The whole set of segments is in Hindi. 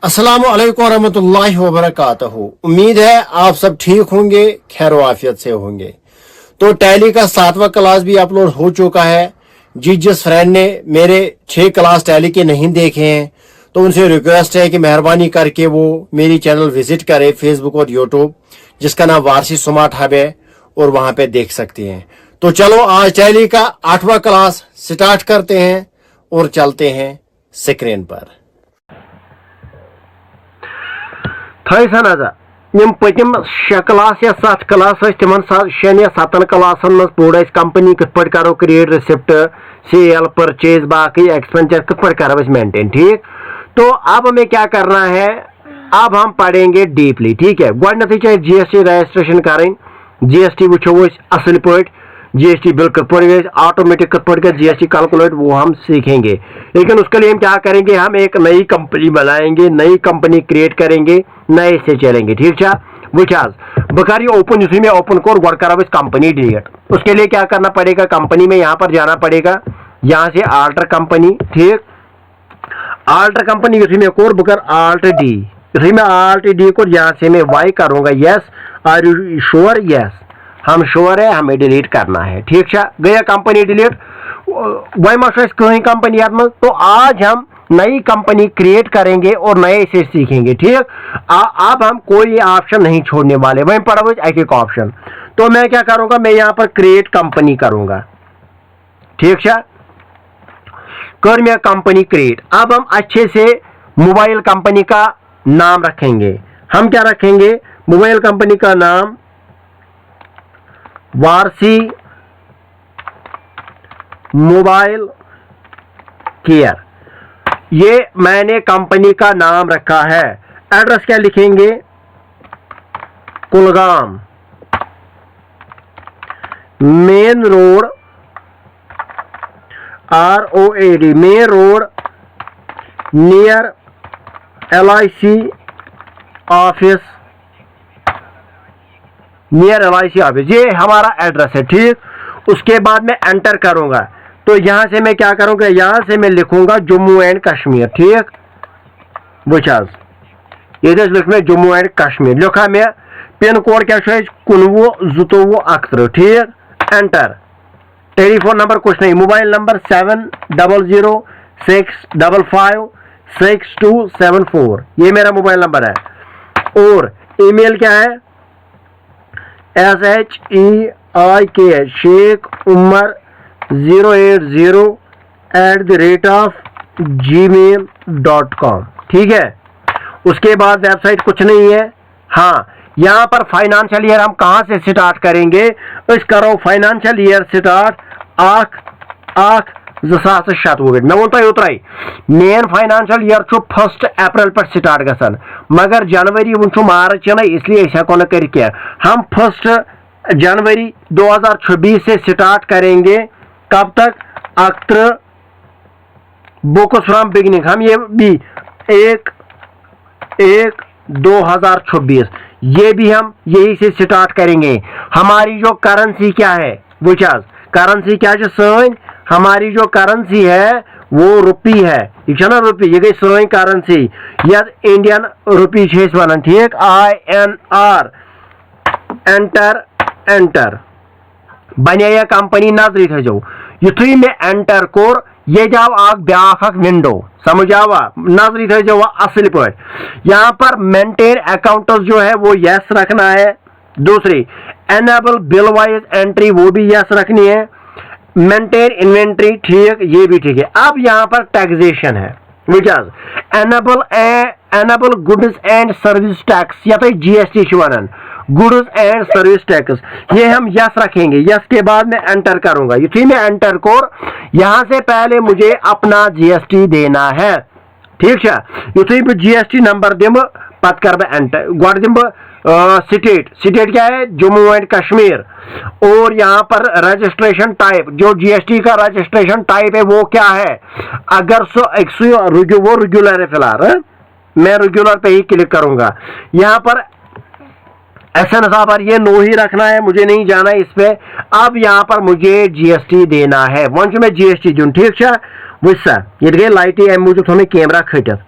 अस्सलामु अलैकुम रहमतुल्लाहि व बरकातहू। उम्मीद है आप सब ठीक होंगे, खैर आफियत से होंगे। तो टैली का 7वां क्लास भी अपलोड हो चुका है। जिस फ्रेंड ने मेरे 6 क्लास टैली के नहीं देखे हैं तो उनसे रिक्वेस्ट है कि मेहरबानी करके वो मेरी चैनल विजिट करे, फेसबुक और यूट्यूब, जिसका नाम वारसी स्मार्ट हब है, और वहां पे देख सकते हैं। तो चलो आज टैली का 8वां क्लास स्टार्ट करते हैं और चलते हैं स्क्रीन पर। यम पतिम 6 क्लास या 7 क्लास तिमन 6 या 7 क्लासन मज पोड़ कंपनी कित पे करो क्रिएट, रिसिप्ट, सेल, परचेज, बाकी एक्सपेंचर कित पे करो मेंटेन। ठीक, तो अब हमें क्या करना है, अब हम पढ़ेंगे डीपली। ठीक है, गोडनथी चाहिए जीएसटी रजिस्ट्रेशन करें। जीएसटी वो असल पे जीएसटी बिल कित पे ऑटोमेटिक कित पे जीएसटी कैलकुलेट, वो हम सीखेंगे। लेकिन उसके लिए हम क्या करेंगे, हम एक नई कंपनी बनाएंगे, नई कंपनी क्रिएट करेंगे, नए से चलेंगे। ठीक है, वह बकर ओपन, उसी में ओपन कोर गोड करा कंपनी डिलीट। उसके लिए क्या करना पड़ेगा, कंपनी में यहाँ पर जाना पड़ेगा, यहाँ से आल्टर कंपनी। ठीक, आल्टर कंपनी उसी में कोर बकर आल्ट डी, उसी में आल्ट डी को यहाँ से मैं वाई करूंगा। Yes, are you sure? Yes, हम श्योर है, हमें डिलीट करना है। ठीक है, गया कंपनी डिलीट, वही मशहूर कहीं कंपनी में। तो आज हम नई कंपनी क्रिएट करेंगे और नए से सीखेंगे। ठीक, अब हम कोई ऑप्शन नहीं छोड़ने वाले, वहीं पढ़ो एक एक ऑप्शन। तो मैं क्या करूंगा, मैं यहां पर क्रिएट कंपनी करूंगा। ठीक है, कर मैं कंपनी क्रिएट। अब हम अच्छे से मोबाइल कंपनी का नाम रखेंगे। हम क्या रखेंगे, मोबाइल कंपनी का नाम वारसी मोबाइल केयर, ये मैंने कंपनी का नाम रखा है। एड्रेस क्या लिखेंगे, Kulgam main road, ROAD main road, near LIC office, near LIC office, ये हमारा एड्रेस है। ठीक, उसके बाद मैं एंटर करूंगा। तो यहां से मैं क्या करूंगा, यहां से मैं लिखूंगा जम्मू एंड कश्मीर। ठीक, बुझाज ये लिखना जम्मू एंड कश्मीर, लिखा मैं। पिन कोड क्या 19 ठीक, एंटर। टेलीफोन नंबर कुछ नहीं, मोबाइल नंबर 7006556274, ये मेरा मोबाइल नंबर है। और ईमेल क्या है, SHEIK शेख उमर 080@gmail.com। ठीक है, उसके बाद वेबसाइट कुछ नहीं है। हाँ, यहाँ पर फाइनेंशियल ईयर हम कहाँ से स्टार्ट करेंगे, इस करो फाइनेंशियल ईयर स्टार्ट 2007 मैं वो उतराई मेन फाइनेंशियल ईयर 1 अप्रैल पर स्टार्ट गसन, मगर जनवरी वो मार्च ना, इसलिए हेको न कर। हम 1 जनवरी 2026 से स्टार्ट करेंगे। कब तक, अक्टर बुक्स फ्रॉम बिगिनिंग, हम ये भी 1/1/2026 ये भी हम यही से स्टार्ट करेंगे। हमारी जो करेंसी क्या है, वो करेंसी क्या है सोन, हमारी जो करेंसी है वो रुपी है। ये ना रुपी, ये गई सोन करेंसी, या इंडियन रुपी वन। ठीक, INR एंटर एंटर बने कंपनी नजरी थो। युथी में एंटर कोर, ये जाओ आग ब्याख विंडो, समझ आवा, नजरी थो असल पे। यहाँ पर मेंटेन अकाउंट जो है वो यस रखना है। दूसरी एनेबल बिल वाइज एंट्री, वो भी यस रखनी है। मेंटेन इन्वेंट्री, ठीक, ये भी ठीक है। अब यहाँ पर टैक्सेशन है, enable goods and service tax, या तो GST one, goods and service tax, ये हम यस रखेंगे। यस के बाद मैं एंटर करूंगा। इसी में एंटर कोर, यहां से पहले मुझे अपना GST देना है। ठीक है, इसी पे GST नंबर दिम, पत कर एंटर, गोड दिम स्टेट क्या है, जम्मू एंड कश्मीर। और यहाँ पर रजिस्ट्रेशन टाइप, जो GST का रजिस्ट्रेशन टाइप है वो क्या है, अगर वो रेगुलर है फिलहाल, मैं रेगुलर पे ही क्लिक करूंगा। यहाँ पर SN पर ये नो ही रखना है, मुझे नहीं जाना इस पे। अब यहाँ पर मुझे GST देना है, वन में GST दूं। ठीक है, वो ये लाइट मूजूब थो कैमरा खटित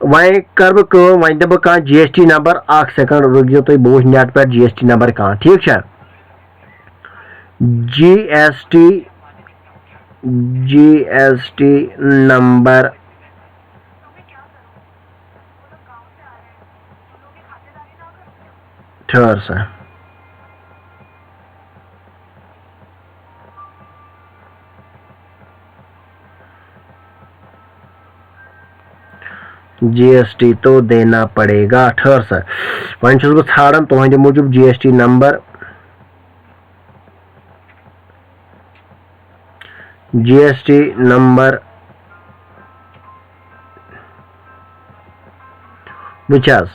वह कर वह दप कह GST नंबर 1 सेकंड रुकियो तुम बहुत नेट पे GST नंबर कह ठीक है GST नंबर ठहर सा GST तो देना पड़ेगा ठहर सा वह बह ाड़न तुहद मूजूब GST नंबर वह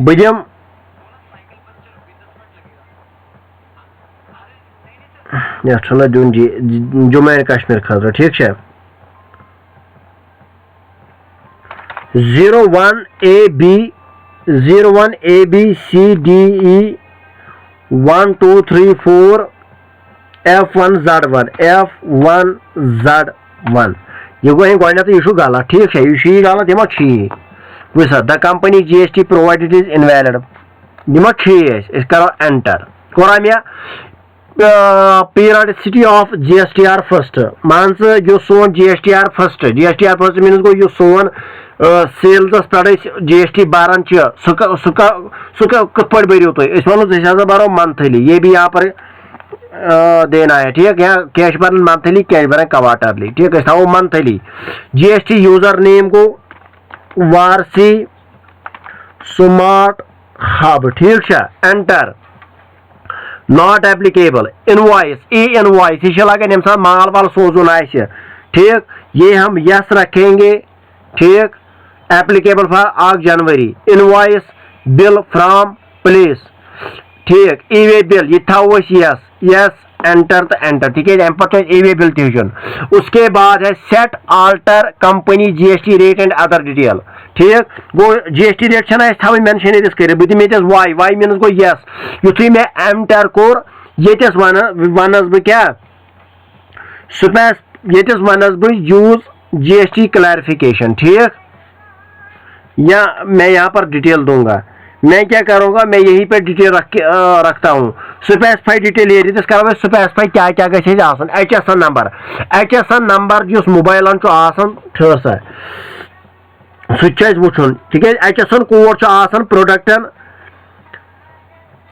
बदम दिन जम्मू एंड कश्मीर खतर ठीक है 01AB CDE 1 2 3 4 F1Z1 यह गो गलत यह गलत ठीक है यह गलत यह ठीक वह द company GST provided is invalid यह ठीक करो एंटर कोरा मे पीरियडिसिटी ऑफ GSTR फर्स्ट मान जो सोन GSTR फर्स्ट मीन गो यह सोन सेल्स पे GST बारान सह कत पे भरियो तुम वो भरो मंथली ये भी यहाँ पर देना है ठीक है क्या भरन मंथली क्या भरन क्वार्टरली ठीक है वो मंथली GST यूजर नेम को वारसी स्मार्ट हब ठीक है enter not applicable invoice invoice यह लगन यम साथ माल वाल सोजुन ठीक ये हम यस रखेंगे ठीक applicable for 1 January invoice bill from place ठीक ई-वे बिल यह थो यस यस एंटर तो एंटर ठीक है अम पे ई-वे बिल तुन उसके बाद है set alter company GST rate and other detail ठीक गो GST रेट थो मेंशन ये कर बस वाई मीन गो यस युथु मे एंटर कोर ये वनस बह क्या स्पेस ये वनस बह यूज GST क्लैरिफिकेशन ठीक या मैं यहाँ पर डिटेल दूंगा मैं क्या करूंगा मैं यहीं पे डिटेल रखता हूँ स्पेसिफाई डिटेल ये कर स्पेसिफाई क्या क्या HSN नंबर जो मोबाइल ठहर सा सह वुन ठीक है HSN कोड प्रोडक्टन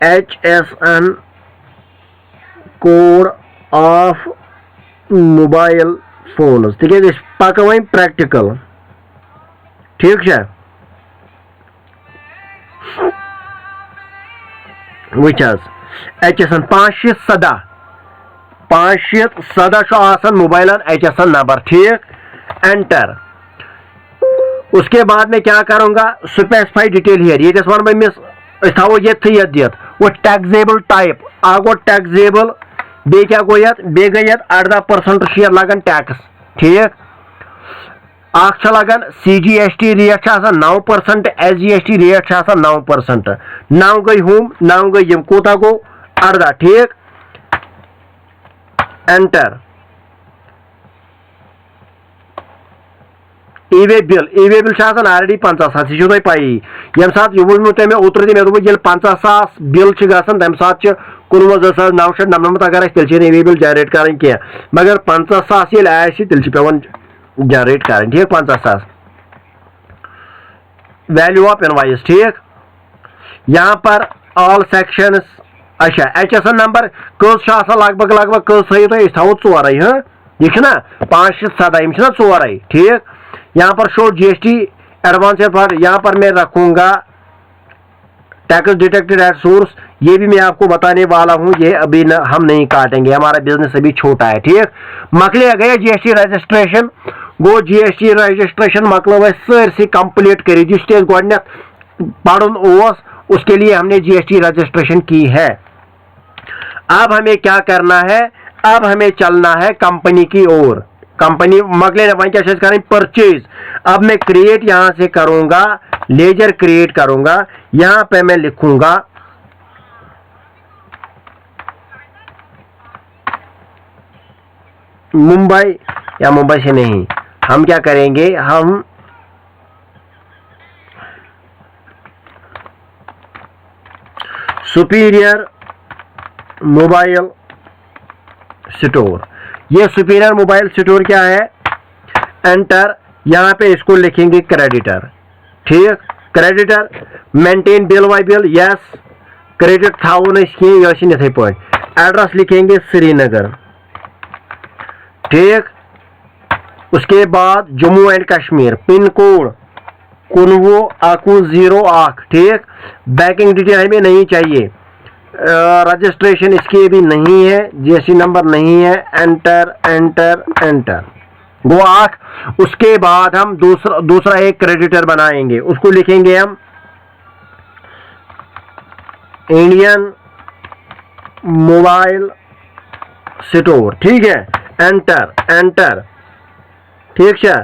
HSN code of mobile phone ठीक है पक वो प्रैक्टिकल ठीक है वह HSN 517 मोबाइल HSN नंबर ठीक एंटर उसके बाद मैं क्या करूंगा स्पेसिफाई डिटेल हियर ये वन मिस थो ये दित वो टैक्सेबल टाइप गो टैक्सेबल बे क्या गो बे गई 18% शेयर लगन टैक्स ठीक लगन CGST रेट 9% SGST रेट 9% 9 गई हुम 9 गई यम कोता गो 18 ठीक एंटर ई-वे बिल ऑलरेडी 50,000 यह तुम पी यम सात यह वो मे ओतर मे 50,000 बिल तम सात 19,999 अगर तेल ई-वे बिल जनरेट कर मगर 50,000 तेल पे जनरेट कर ठीक 50,000 वैल्यू ऑफ इनवॉइस ठीक यहाँ पर ऑल सेक्शंस अच्छा HSN नंबर कस लगभग कस थो थो 4 यह ना 517 यम 4 ठीक यहाँ पर शो GST एडवांस फॉर यहाँ पर मैं रखूंगा टैक्स डिटेक्टेड एट सोर्स ये भी मैं आपको बताने वाला हूँ ये अभी हम नहीं काटेंगे हमारा बिजनेस अभी छोटा है ठीक मकले गए GST रजिस्ट्रेशन गो GST रजिस्ट्रेशन मकलो सरसी कंप्लीट कर जिस गड पढ़न उसके लिए हमने GST रजिस्ट्रेशन की है अब हमें क्या करना है अब हमें चलना है कंपनी की ओर कंपनी मकले वह क्या करें परचेज अब मैं क्रिएट यहां से करूंगा लेजर क्रिएट करूंगा यहां पे मैं लिखूंगा मुंबई या मुंबई से नहीं हम क्या करेंगे, हम सुपीरियर मोबाइल स्टोर, ये सुपीरियर मोबाइल स्टोर क्या है, एंटर, यहां पे इसको लिखेंगे क्रेडिटर, ठीक, creditor, maintain bill by bill, yes, credit थावन ये पे, एड्रेस लिखेंगे श्रीनगर, ठीक, उसके बाद Jammu and Kashmir, pin code कुनवो आकू 0 ठीक, बैंकिंग डिटेल हमें नहीं चाहिए, रजिस्ट्रेशन इसके भी नहीं है, जीएसटी नंबर नहीं है, एंटर एंटर एंटर, वो आख। उसके बाद हम दूसरा एक क्रेडिटर बनाएंगे, उसको लिखेंगे हम इंडियन मोबाइल स्टोर, ठीक है, एंटर एंटर, ठीक है,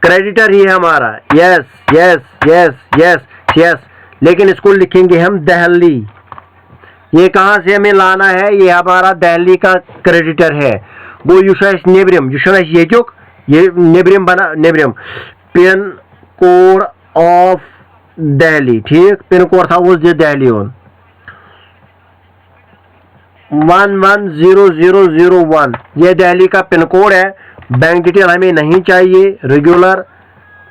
क्रेडिटर ही है हमारा, yes yes yes yes yes, लेकिन इसको लिखेंगे हम दिल्ली, ये कहां से हमें लाना है, ये हमारा दिल्ली का क्रेडिटर है, वो युशाइस नेब्रिम, युशाइस ये नेब्रिम बना, नेब्रिम, पिन कोड ऑफ दिल्ली, ठीक, पिन कोड था वो दिल्ली 110001, ये दिल्ली का पिन कोड है, बैंक डिटेल हमें नहीं चाहिए, रेगुलर,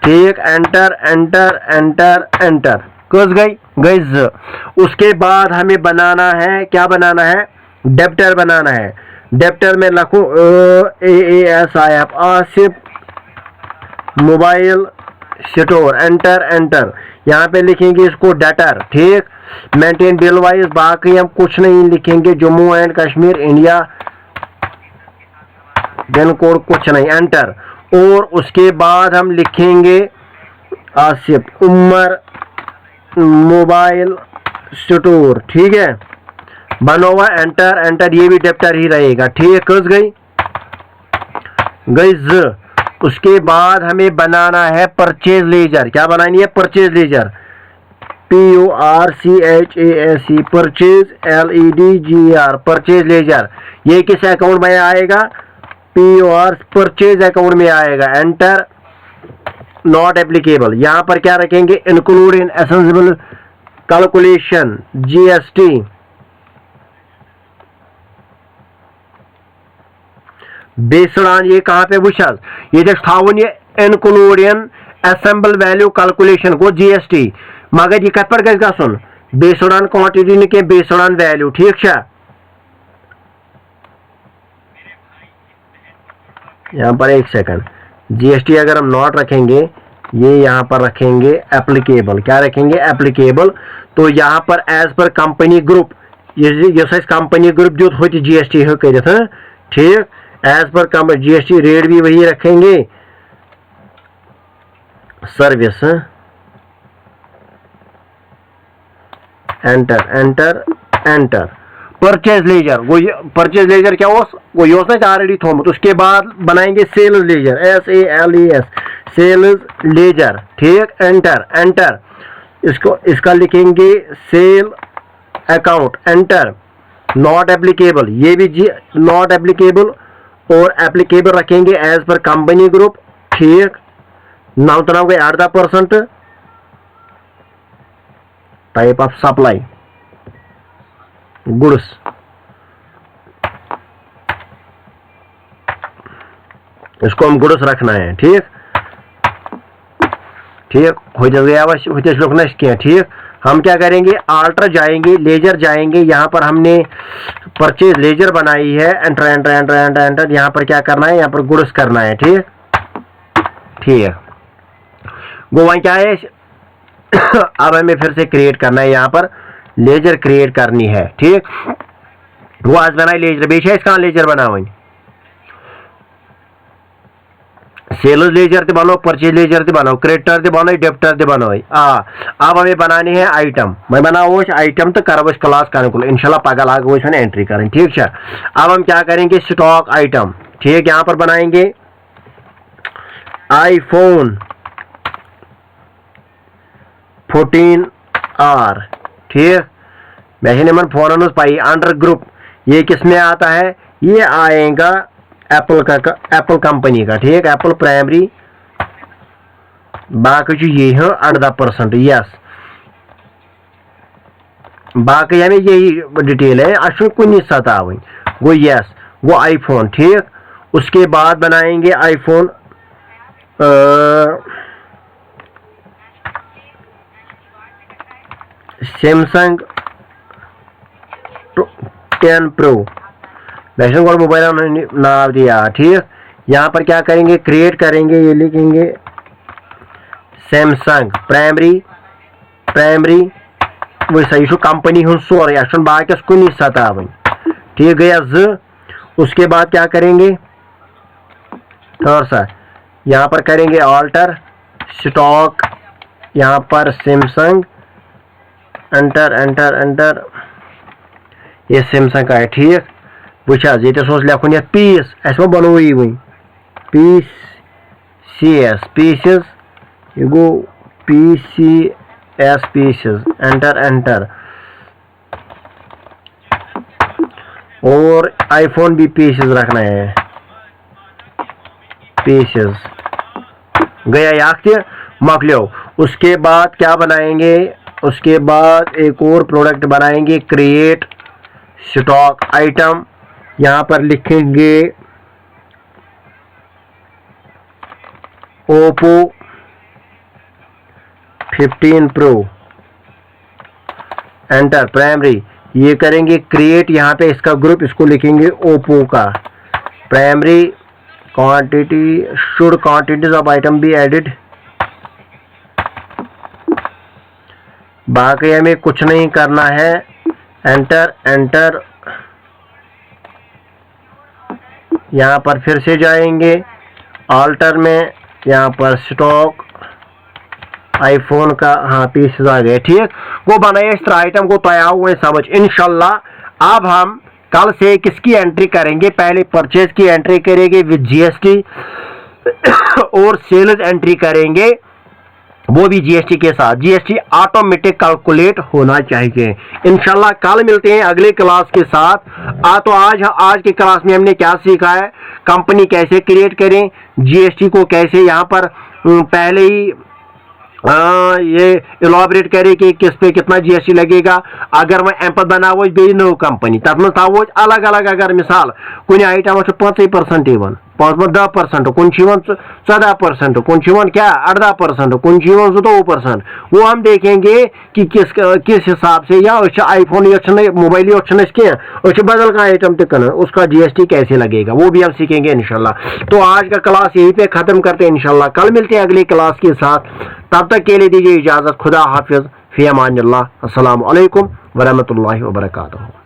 ठीक, एंटर एंटर एंटर एंटर, कस गई। उसके बाद हमें बनाना है, क्या बनाना है, डेप्टर बनाना है, डेप्टर में लिखूं AASIF Asif mobile store, enter enter, यहाँ पे लिखेंगे इसको डेटर, ठीक, मेंटेन बिल वाइज, बाकी हम कुछ नहीं लिखेंगे, Jammu and Kashmir India, pin code कुछ नहीं, एंटर, और उसके बाद हम लिखेंगे आसिफ उमर मोबाइल स्टोर, ठीक है, बना हुआ, एंटर एंटर, ये भी डेप्टर ही रहेगा, ठीक है, कस गई। उसके बाद हमें बनाना है परचेज लेजर, क्या बनानी है, purchase laser, PORCHASE, purchase LEDGER, purchase laser, ये किस अकाउंट में आएगा, POR परचेज अकाउंट में आएगा, एंटर, नॉट एप्लीकेबल, यहां पर क्या रखेंगे, include in essential calculation GST, बेसडान, ये कहां पे वुशल, ये थावन ये include in assemble value calculation को GST, मगर ये कत पर गसन बेसडान क्वांटिटी न के बेसडान वैल्यू, ठीक है, यहाँ पर एक सेकंड, GST अगर हम नॉट रखेंगे, ये यहाँ पर रखेंगे एप्लीकेबल, क्या रखेंगे, एप्लीकेबल, तो यहाँ पर एज पर कंपनी ग्रुप, ये कंपनी ग्रुप जो होती GST हो कर, ठीक, एज पर GST रेट भी वही रखेंगे, service, enter enter enter, purchase ledger, वो परचेज लेजर क्या वो ना ऑलरेडी थोमत, उसके बाद बनाएंगे sales ledger, SALES, sales ledger, ठीक, एंटर एंटर, इसका लिखेंगे sale account, enter, not applicable, ये भी नॉट एप्लीकेबल, और एप्लीकेबल रखेंगे एज पर कंपनी ग्रुप, ठीक, 9.8%, टाइप ऑफ सप्लाई गुड्स, इसको हम गुड्स रखना है, ठीक, ठीक, हो गया लोग क्या, ठीक, हम क्या करेंगे, आल्टर जाएंगे, लेजर जाएंगे, यहाँ पर हमने परचेज लेजर बनाई है, enter enter enter enter enter, यहाँ पर क्या करना है, यहाँ पर गुड्स करना है, ठीक, ठीक है, वो वहाँ क्या है अब हमें फिर से क्रिएट करना है, यहाँ पर लेजर क्रिएट करनी है, ठीक, वो आज बनाए लेजर, बेशा इसका लेजर बना हुई, सेल्स लेजर ते बनाओ, परचेज लेजर ते बनाओ, क्रेडिटर ते बनाओ, डेप्टर ते बनाओ, अब हमें बनानी है आइटम, मैं बनाओ आइटम तो कर क्लास करने को इंशाल्लाह पगह लाग एंट्री करें, ठीक है, अब हम क्या करेंगे, स्टॉक आइटम, ठीक, यहाँ पर बनाएंगे iPhone 14R, ठीक, वैसे मन फोन पाई, अंडर ग्रुप, ये किस में आता है, ये आएगा एप्पल कंपनी का, ठीक, एप्पल प्राइमरी बाकी ये 18%, यस बाकी हमें यही डिटेल है, अशु कुछ सतावन वो यस वो आईफोन, ठीक। उसके बाद बनाएंगे आईफोन सैमसंग 10 प्रो, वैसे मोबाइल नाम दिया, ठीक। यहाँ पर क्या करेंगे, क्रिएट करेंगे, ये लिखेंगे सैमसंग प्राइमरी वो सही कंपनी हूँ सोर यह बाकस कुन सतावन, ठीक गया 2। उसके बाद क्या करेंगे थोड़ा सा यहाँ पर करेंगे ऑल्टर स्टॉक, यहाँ पर सैमसंग एंटर ये सैमसंग का है, ठीक। वुचा ये लेखुन ये पीस अस बनो ये वन पीसेस ये गो PCS पीसेस एंटर और आईफोन भी पीसेस रखना है, पीसेस गया याक मकलो। उसके बाद क्या बनाएंगे, उसके बाद एक और प्रोडक्ट बनाएंगे क्रिएट स्टॉक आइटम, यहाँ पर लिखेंगे ओप्पो 15 प्रो एंटर प्राइमरी, ये करेंगे क्रिएट, यहाँ पे इसका ग्रुप इसको लिखेंगे ओप्पो का primary quantities of item be added. बाकी हमें कुछ नहीं करना है, एंटर यहाँ पर फिर से जाएंगे ऑल्टर में, यहाँ पर स्टॉक आईफोन का हाँ पीसेस आ गए, ठीक। वो बनाए इस तरह आइटम को तैयार हुए समझ इंशाल्लाह। अब हम कल से किसकी एंट्री करेंगे, पहले परचेज की एंट्री करेंगे विद GST और सेल्स एंट्री करेंगे वो भी GST के साथ। GST ऑटोमेटिक कैलकुलेट होना चाहिए। इंशाल्लाह कल मिलते हैं अगले क्लास के साथ। तो आज के क्लास में हमने क्या सीखा है, कंपनी कैसे क्रिएट करें, GST को कैसे यहाँ पर पहले ही ये इलाबरेट करे कि किस पे कितना GST लगेगा। अगर वह एम्पल बना वो बे नो कंपनी तथ मज वो अलग अलग, अगर मिसाल कुछ आइटम 5% इवन 10%, कुछ 14%, कुछ क्या 18%, कुछ 2%, वो हम देखेंगे कि किस हिसाब से, या आईफोन मोबाइल क्या बदल का आइटम टिकन उसका GST कैसे लगेगा वो भी हम सीखेंगे इंशाल्लाह। तो आज का क्लास यहीं पे खत्म करते हैं इंशाल्लाह, कल मिलते हैं अगली क्लास के साथ। तब तक के लिए दीजिए इजाजत, खुदा हाफिज, फी अमानिल्लाह, अस्सलामु अलैकुम वरहमतुल्लाहि वबरकातुहू।